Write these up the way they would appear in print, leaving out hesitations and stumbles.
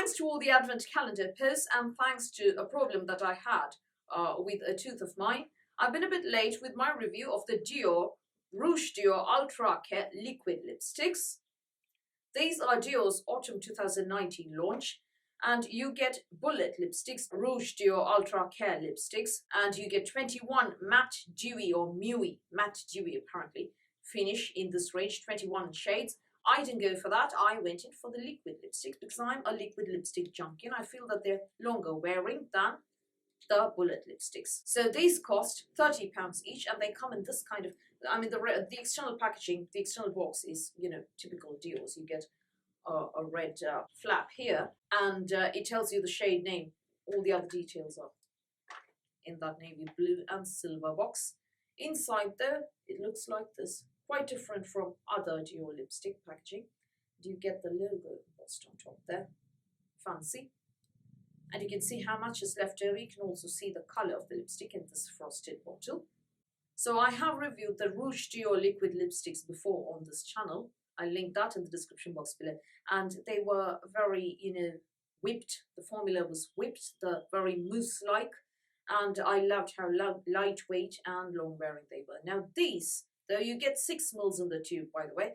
thanks to all the advent calendar posts and thanks to a problem that I had with a tooth of mine, I've been a bit late with my review of the Dior Rouge Dior Ultra Care liquid lipsticks. These are Dior's autumn 2019 launch, and you get bullet lipsticks, Rouge Dior Ultra Care lipsticks, and you get 21 matte dewy or mewy, matte dewy apparently, finish in this range, 21 shades. I didn't go for that. I went in for the liquid lipsticks because I'm a liquid lipstick junkie and I feel that they're longer wearing than the bullet lipsticks. So these cost £30 each, and they come in this kind of, I mean, the external packaging, the external box is, you know, typical Dior's. You get a red flap here, and it tells you the shade name. All the other details are in that navy blue and silver box. Inside though, it looks like this. Quite different from other Dior lipstick packaging. You get the logo embossed on top there. Fancy. And you can see how much is left over. You can also see the color of the lipstick in this frosted bottle. So I have reviewed the Rouge Dior liquid lipsticks before on this channel. I linked that in the description box below. And they were very, you know, whipped. The formula was whipped, the very mousse-like. And I loved how lightweight and long-wearing they were. Now these, though you get 6 mils in the tube, by the way,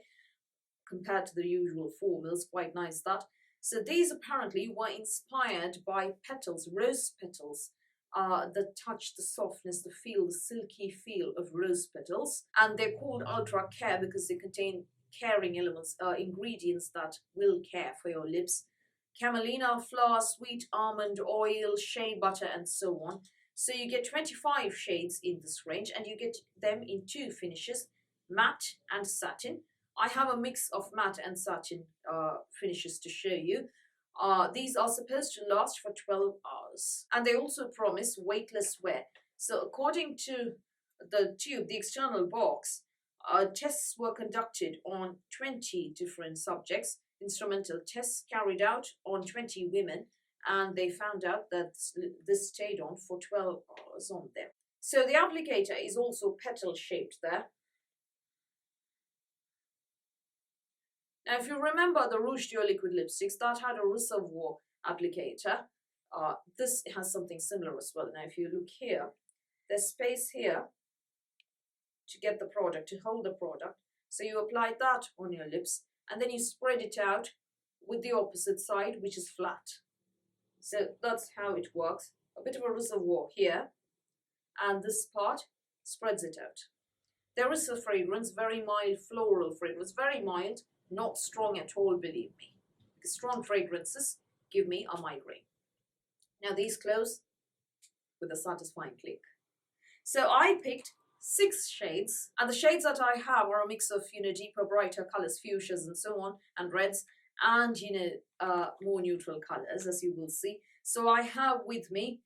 compared to the usual 4 mils, quite nice that. So these apparently were inspired by petals, rose petals, that touch the softness, the feel, the silky feel of rose petals. And they're called Ultra Care because they contain caring elements, ingredients that will care for your lips. Camelina flower, sweet almond oil, shea butter, and so on. So you get 25 shades in this range, and you get them in 2 finishes, matte and satin. I have a mix of matte and satin finishes to show you. These are supposed to last for 12 hours. And they also promise weightless wear. So according to the tube, the external box, tests were conducted on 20 different subjects, instrumental tests carried out on 20 women, and they found out that this stayed on for 12 hours on them. So the applicator is also petal shaped there. Now, if you remember the Rouge Dior liquid lipsticks, that had a reservoir applicator. This has something similar as well. Now, if you look here, there's space here to get the product, to hold the product. So you apply that on your lips, and then you spread it out with the opposite side, which is flat. So that's how it works. A bit of a reservoir here, and this part spreads it out. There is a fragrance, very mild floral fragrance, very mild, not strong at all, believe me. Because strong fragrances give me a migraine. Now these close with a satisfying click. So I picked 6 shades, and the shades that I have are a mix of, you know, deeper, brighter colors, fuchsias and so on, and reds, and, you know, more neutral colors, as you will see. So I have with me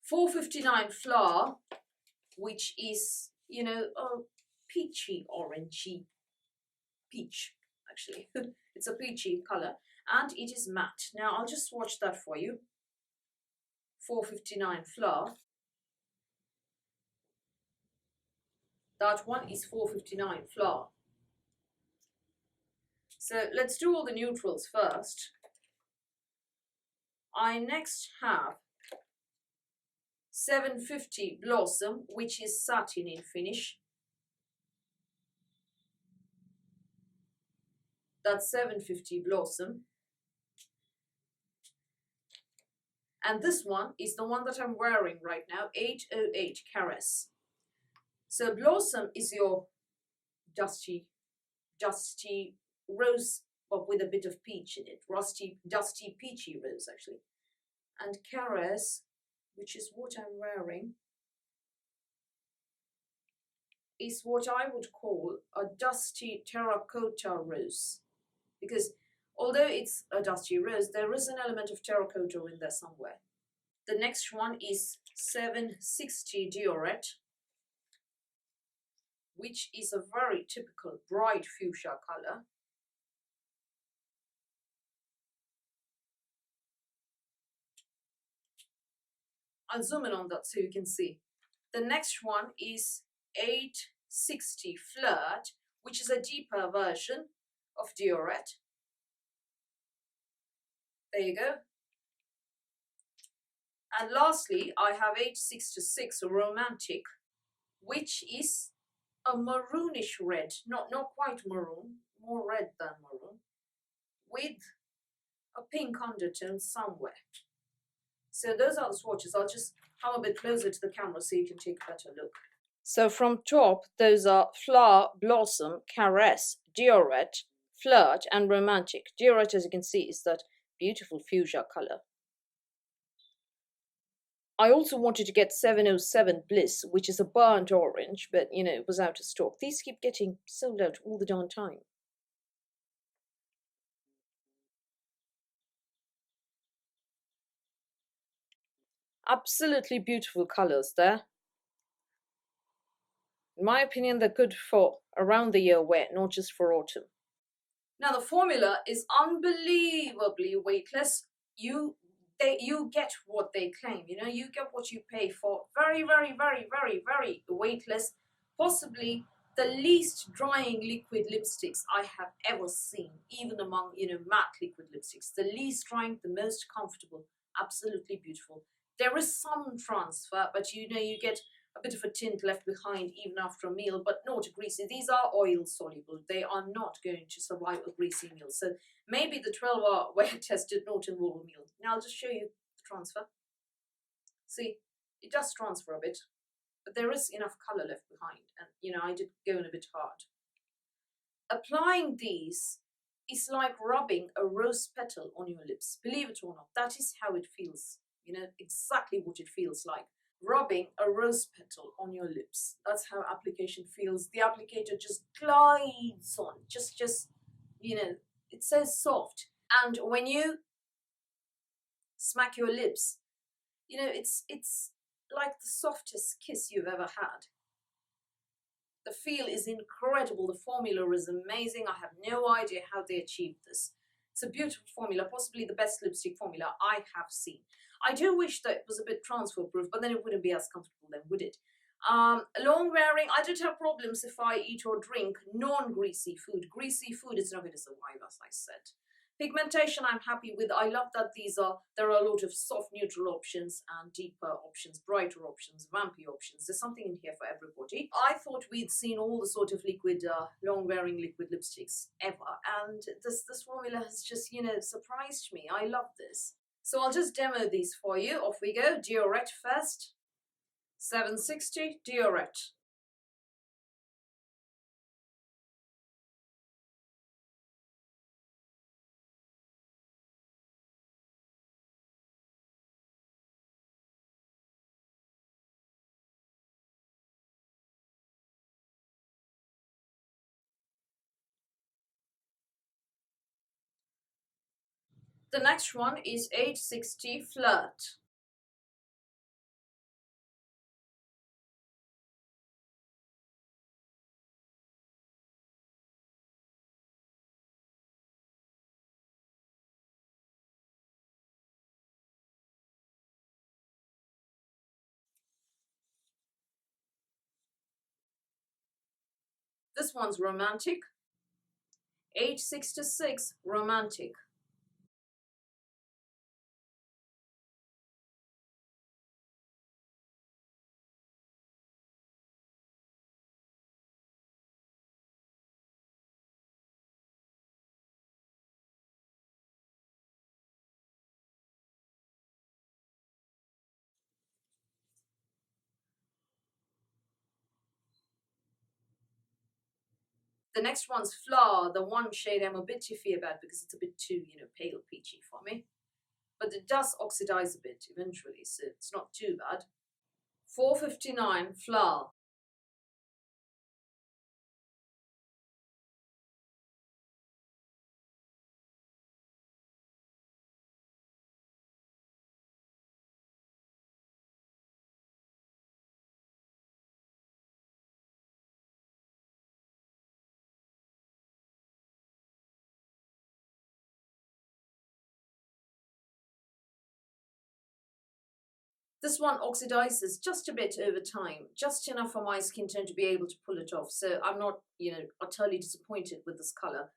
459 Flower, which is, you know, a peachy, orangey, peach, actually. It's a peachy color, and it is matte. Now, I'll just swatch that for you. 459 Flower. That one is 459 Flower. So let's do all the neutrals first. I next have 750 Blossom, which is satin in finish. That's 750 Blossom. And this one is the one that I'm wearing right now, 808 Caress. So Blossom is your dusty rose, but with a bit of peach in it. Dusty peachy rose, actually. And Caress, which is what I'm wearing, is what I would call a dusty terracotta rose. Because although it's a dusty rose, there is an element of terracotta in there somewhere. The next one is 760 Diorette, which is a very typical bright fuchsia color. I'll zoom in on that so you can see. The next one is 860 Flirt, which is a deeper version of Diorette. There you go. And lastly, I have age 6 to 6 Romantic, which is a maroonish red, not quite maroon, more red than maroon, with a pink undertone somewhere. So those are the swatches. I'll just come a bit closer to the camera so you can take a better look. So from top, those are Flower, Blossom, Caress, Diorette, Flirt, and Romantic. Diorette, as you can see, is that beautiful fuchsia color. I also wanted to get 707 Bliss, which is a burnt orange, but you know, it was out of stock. These keep getting sold out all the darn time. Absolutely beautiful colors there. In my opinion, they're good for around the year wear, not just for autumn. Now the formula is unbelievably weightless. You get what they claim, you know, you get what you pay for. Very, very, very, very, very weightless. Possibly the least drying liquid lipsticks I have ever seen, even among, you know, matte liquid lipsticks. The least drying, the most comfortable, absolutely beautiful. There is some transfer, but you know, you get a bit of a tint left behind even after a meal, but not greasy. These are oil soluble. They are not going to survive a greasy meal. So maybe the 12-hour wear test did not involve a meal. Now I'll just show you the transfer. See, it does transfer a bit, but there is enough color left behind. And, you know, I did go in a bit hard. Applying these is like rubbing a rose petal on your lips. Believe it or not, that is how it feels. You know, exactly what it feels like. Rubbing a rose petal on your lips. That's how application feels. The applicator just glides on. Just, you know, it's so soft. And when you smack your lips, you know, it's like the softest kiss you've ever had. The feel is incredible. The formula is amazing. I have no idea how they achieved this. It's a beautiful formula, possibly the best lipstick formula I have seen. I do wish that it was a bit transfer proof, but then it wouldn't be as comfortable then, would it? Long wearing, I did have problems if I eat or drink non-greasy food. Greasy food is not going to survive, as I said. Pigmentation I'm happy with. I love that there are a lot of soft neutral options and deeper options, brighter options, vampy options. There's something in here for everybody. I thought we'd seen all the sort of liquid, long-wearing liquid lipsticks ever, and this formula has just, you know, surprised me. I love this. So I'll just demo these for you. Off we go. Diorette first. 760 Diorette. The next one is age 60 Flirt. This one's Romantic. Age 66 Romantic. The next one's Flower, the one shade I'm a bit iffy about because it's a bit too, you know, pale peachy for me. But it does oxidize a bit eventually, so it's not too bad. 459 Flower. This one oxidizes just a bit over time, just enough for my skin tone to be able to pull it off. So I'm not, you know, utterly disappointed with this color.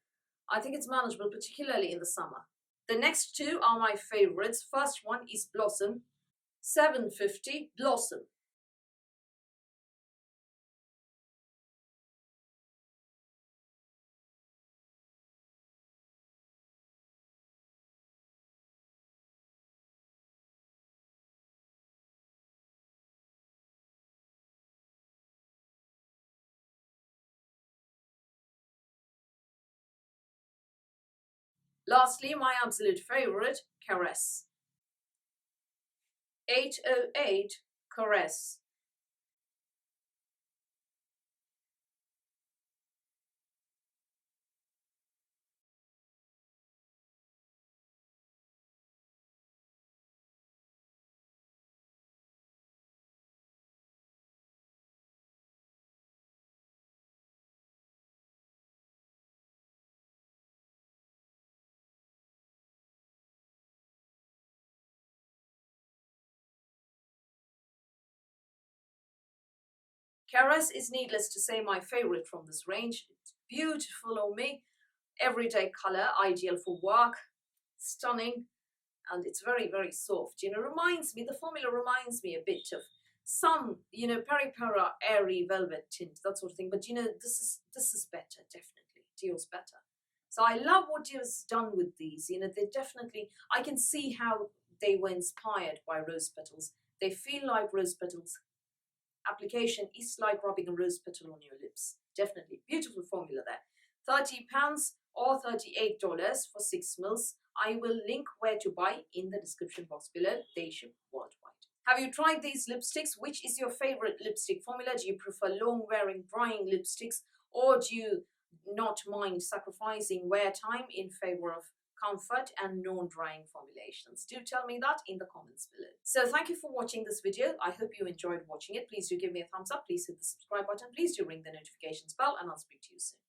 I think it's manageable, particularly in the summer. The next two are my favorites. First one is Blossom, 750 Blossom. Lastly, my absolute favorite, Caress, 808 Caress. Caress is, needless to say, my favorite from this range. It's beautiful on me, everyday color, ideal for work, stunning, and it's very, very soft. You know, reminds me, the formula reminds me a bit of some, you know, Peri Para airy velvet tint, that sort of thing. But you know, this is better, definitely. Dior's better. So I love what Dior's done with these. You know, they definitely, I can see how they were inspired by rose petals. They feel like rose petals. Application is like rubbing a rose petal on your lips. Definitely. Beautiful formula there. £30 or $38 for 6 mils. I will link where to buy in the description box below. They ship worldwide. Have you tried these lipsticks? Which is your favorite lipstick formula? Do you prefer long-wearing, drying lipsticks, or do you not mind sacrificing wear time in favor of comfort and non-drying formulations? Do tell me that in the comments below. So thank you for watching this video. I hope you enjoyed watching it. Please do give me a thumbs up. Please hit the subscribe button. Please do ring the notifications bell, and I'll speak to you soon.